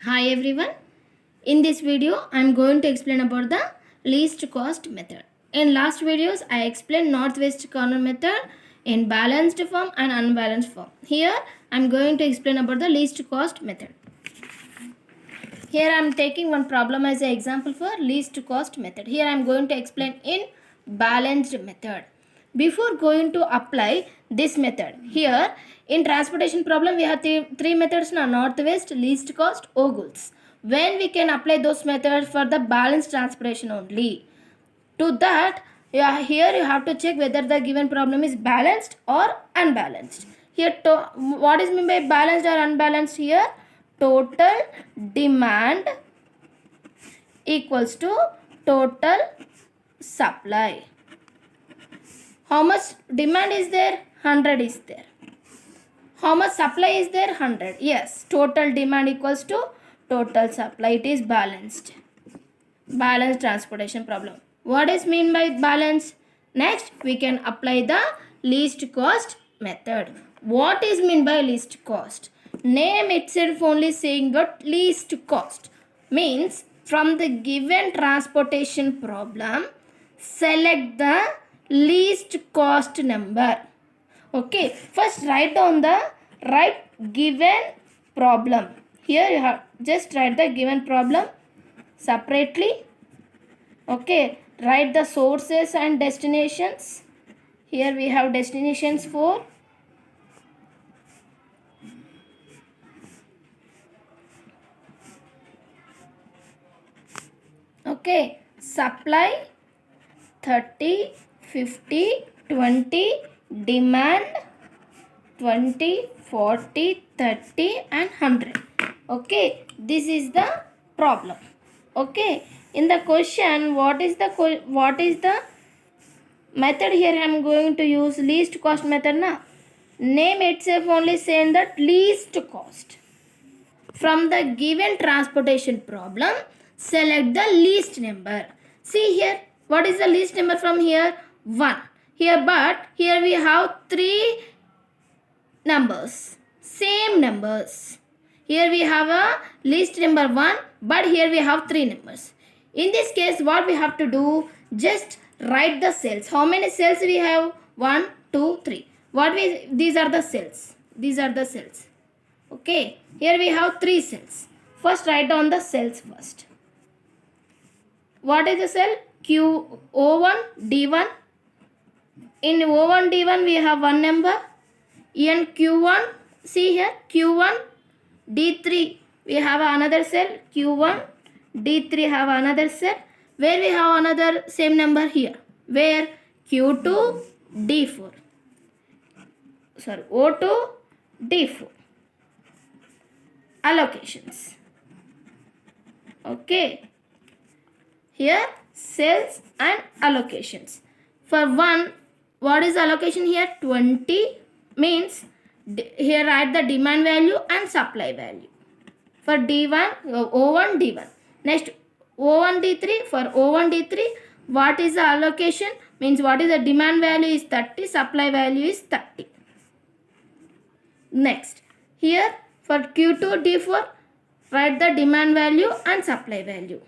Hi everyone. In this video, I am going to explain about the least cost method. In last videos, I explained northwest corner method in balanced form and unbalanced form. Here, I am going to explain about the least cost method. Here I am taking one problem as an example for least cost method. Here I am going to explain in balanced method. Before going to apply this method, here in transportation problem we have three methods now: northwest, least cost, Ogles. When we can apply those methods for the balanced transportation only. To that, here you have to check whether the given problem is balanced or unbalanced. Here, what is meant by balanced or unbalanced? Here, total demand equals to total supply. How much demand is there? 100 is there. How much supply is there? 100. Yes, total demand equals to total supply. It is balanced. Balanced transportation problem. What is mean by balance? Next, we can apply the least cost method. What is mean by least cost? Name itself only saying that least cost means from the given transportation problem, select the least cost number. Okay, first write down the given problem. Here you have just write the given problem separately. Okay, write the sources and destinations. Here we have destinations for okay, supply 30, 50, 20, demand 20, 40, 30 and 100. Okay, this is the problem. Okay, in the question, what is the method? Here I am going to use least cost method now. Name itself only saying that least cost. From the given transportation problem, select the least number. See here, what is the least number from here? 1. Here, but here we have 3 numbers, same numbers. Here we have a least number 1, but here we have 3 numbers. In this case, what we have to do, just write the cells. How many cells we have? 1, 2, 3. These are the cells. These are the cells. Okay, here we have 3 cells. First write down the cells first. What is the cell? O1, D1. In O1, D1 we have one number. In Q1, see here, Q1, D3 we have another cell. Q1, D3 have another cell. Where we have another same number here. Where? Q2, D4. Sorry, O2, D4. Allocations. Okay. Here cells and allocations. For 1, what is allocation here? 20 means here write the demand value and supply value. For D1, O1, D1. Next, O1, D3. For O1, D3, what is the allocation? Means what is the demand value is 30, supply value is 30. Next, here for Q2, D4, write the demand value and supply value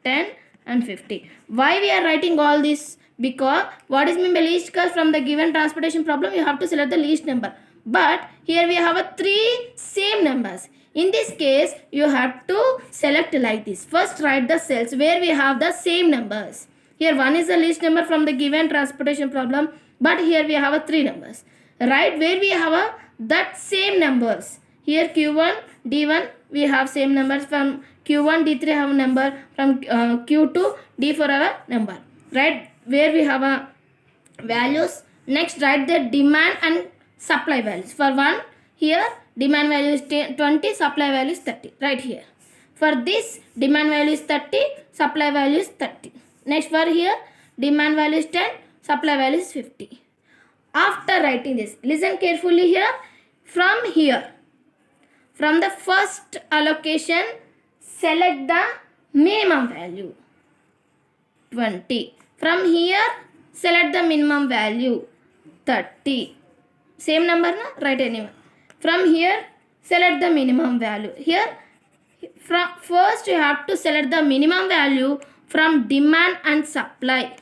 10 and 50. Why we are writing all this? Because what is meant by least cost? From the given transportation problem, you have to select the least number. But here we have a 3 same numbers. In this case, you have to select like this. First write the cells where we have the same numbers. Here 1 is the least number from the given transportation problem, but here we have a 3 numbers. Right where we have that same numbers. Here Q1, D1 we have same numbers. From Q1, D3 have a number. From Q2, D4 have a number. Right where we have a values. Next write the demand and supply values. For 1, here demand value is 20, supply value is 30. Right here. For this, demand value is 30, supply value is 30. Next for here, demand value is 10, supply value is 50. After writing this, listen carefully here. From the first allocation, select the minimum value 20. From here, select the minimum value 30. Same number, na? Write anyone. From here, select the minimum value. Here First you have to select the minimum value from demand and supply.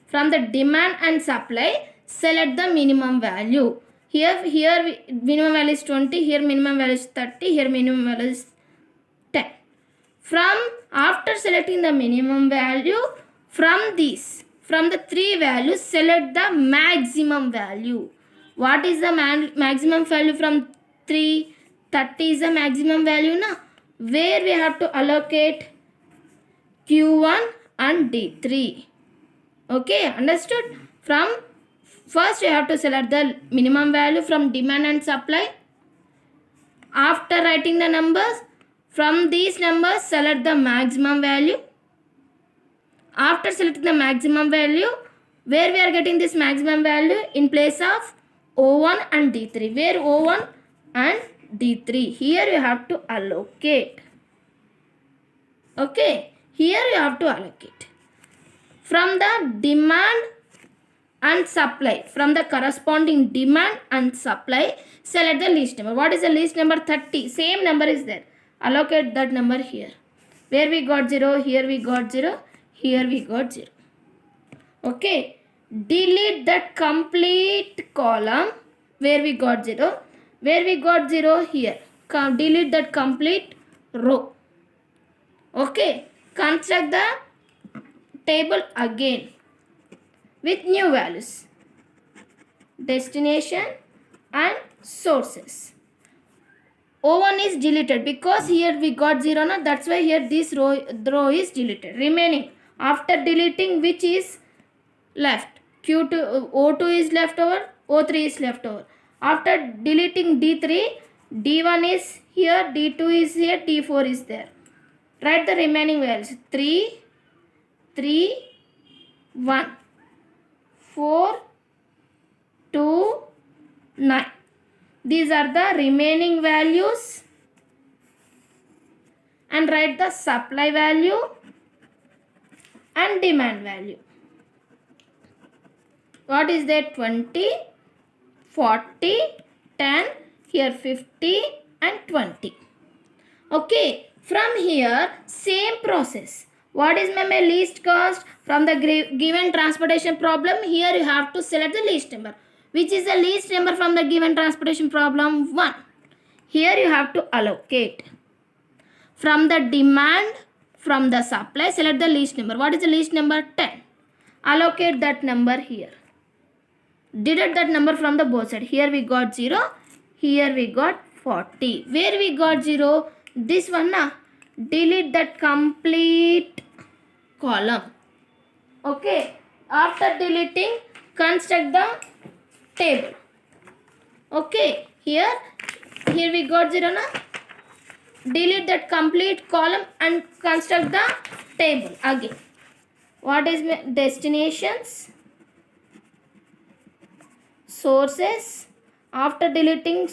From the demand and supply, select the minimum value. Here minimum value is 20, here minimum value is 30, here minimum value is 10. From after selecting the minimum value, from the three values, select the maximum value. What is the maximum value from 3? 30 is the maximum value, na? Where we have to allocate Q1 and D3. Okay, understood? From first you have to select the minimum value from demand and supply. After writing the numbers, from these numbers select the maximum value. After selecting the maximum value, where we are getting this maximum value? In place of O1 and D3. Where O1 and D3? Here you have to allocate. Okay, here you have to allocate. From the demand and supply, from the corresponding demand and supply, select the least number. What is the least number? 30. Same number is there. Allocate that number here. Where we got 0, here we got 0, here we got 0. Okay. Delete that complete column where we got 0. Where we got 0, here. Delete that complete row. Okay. Construct the table again with new values. Destination and sources. O1 is deleted because here we got 0, na? That's why here this row is deleted. Remaining, after deleting, which is left? Q2, O2 is left over, O3 is left over. After deleting D3, D1 is here, D2 is here, D4 is there. Write the remaining values. 3, 3, 1, 4, 2, 9. These are the remaining values, and write the supply value and demand value. What is that? 20, 40, 10, here 50 and 20. Okay, from here same process. What is my least cost? From the given transportation problem, here you have to select the least number. Which is the least number from the given transportation problem? 1. Here you have to allocate. From the demand, from the supply, select the least number. What is the least number? 10. Allocate that number here. Deduct that number from the both sides. Here we got 0. Here we got 40. Where we got 0? This one, na? Delete that complete column. Okay. After deleting, construct the table. Okay, here we got 0, na? Delete that complete column and construct the table again. What is my destinations? Sources. After deleting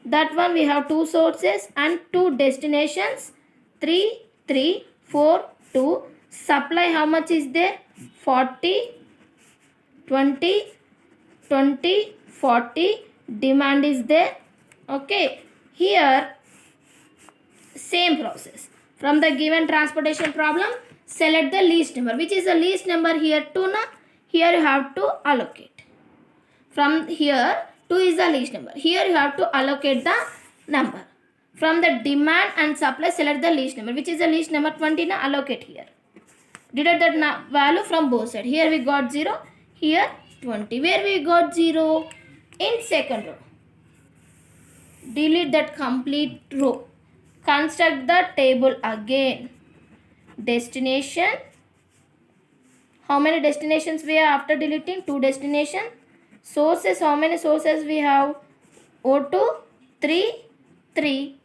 that one, we have 2 sources and 2 destinations. 3, 3, 4, 2. Supply, how much is there? 40, 20, 20, 40. Demand is there. Okay, here same process. From the given transportation problem, select the least number. Which is the least number here? 2, na? Here you have to allocate. From here 2 is the least number. Here you have to allocate the number. From the demand and supply, select the least number. Which is the least number? 20, na? Allocate here. Deduct that value from both sides. Here we got 0, here 20. Where we got 0? In second row. Delete that complete row. Construct the table again. Destination. How many destinations we have after deleting? 2 destinations. Sources, how many sources we have? O2, 3, 3.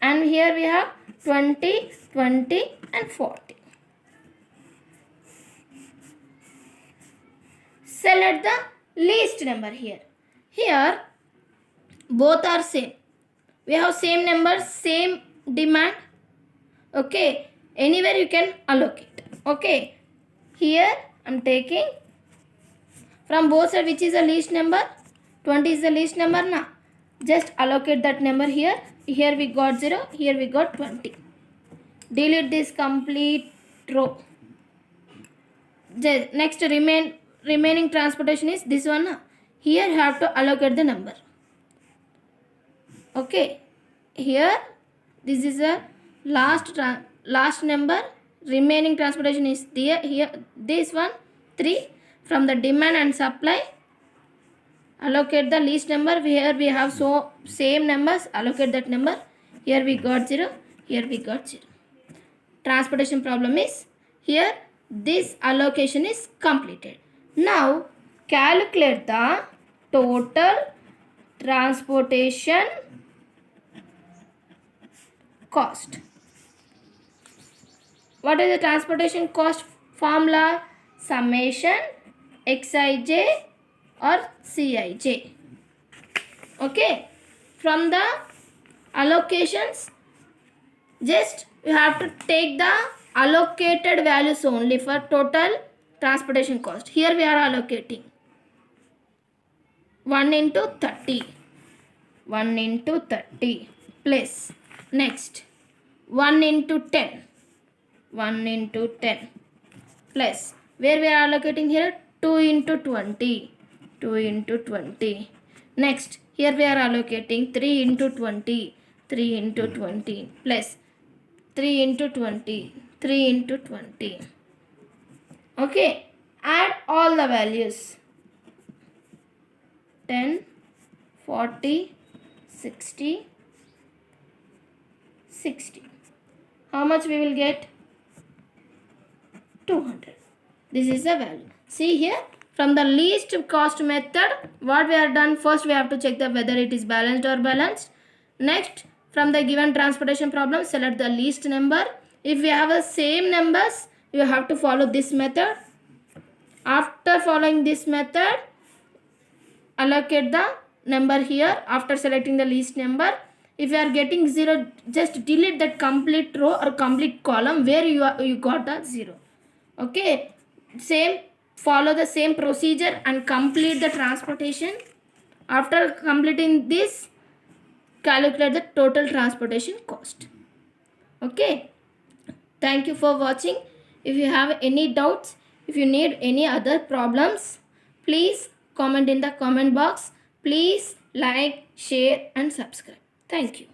And here we have 20, 20 and 40. Select the least number here. Here both are same. We have same numbers, same demand. Okay, anywhere you can allocate. Okay, here I am taking from both sides. Which is the least number? 20 is the least number, na? Just allocate that number here. here we got 0, here we got 20. Delete this complete row. The next remaining transportation is this one. Here you have to allocate the number. Okay, here this is a last number. Remaining transportation is there. Here this one 3. From the demand and supply, allocate the least number. Here we have so same numbers, allocate that number. Here we got 0, here we got 0. Transportation problem is here. This allocation is completed. Now calculate the total transportation cost. What is the transportation cost formula? Summation Xij or Cij. Okay, from the allocations, just you have to take the allocated values only for total transportation cost. Here we are allocating 1 into 30. 1 into 30 plus next 1 into 10. 1 into 10 plus where we are allocating here 2 into 20. 2 into 20. Next here we are allocating 3 into 20. 3 into 20 plus 3 into 20. 3 into 20. Okay, add all the values 10, 40, 60, 60. How much we will get? 200. This is the value. See here, from the least cost method, what we have done, first we have to check the whether it is balanced or balanced. Next, from the given transportation problem, select the least number. If we have the same numbers, you have to follow this method. After following this method, allocate the number here after selecting the least number. If you are getting 0, just delete that complete row or complete column where you got the 0. Okay, follow the same procedure and complete the transportation. After completing this, calculate the total transportation cost. Okay, thank you for watching. If you have any doubts, if you need any other problems, please comment in the comment box. Please like, share and subscribe. Thank you.